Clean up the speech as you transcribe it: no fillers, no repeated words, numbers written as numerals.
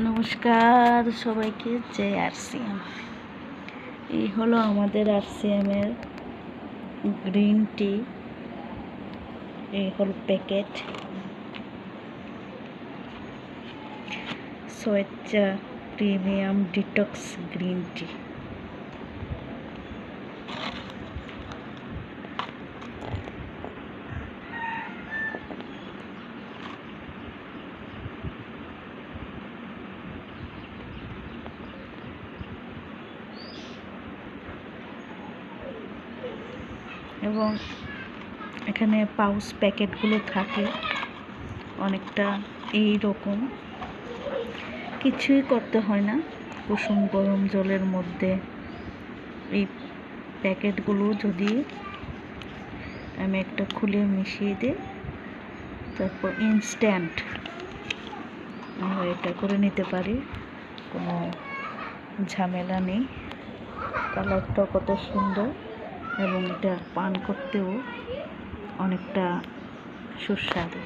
নমস্কার সবাইকে, জয় আরসিএম। এই হলো আমাদের আরসিএমের গ্রিন টি। এই হলো প্যাকেট সোয়েচ্চা প্রিমিয়াম ডিটক্স গ্রিন টি। এবং এখানে পাউচ প্যাকেটগুলো থাকে অনেকটা এই রকম, কিছুই করতে হয় না। কুসুম গরম জলের মধ্যে এই প্যাকেটগুলো যদি আমি একটা খুলে মিশিয়ে দিই, তারপর ইনস্ট্যান্ট আমরা এটা করে নিতে পারি, কোনো ঝামেলা নেই। কালারটাও কত সুন্দর এবং এটা পান করতেও অনেকটা সুস্বাদু।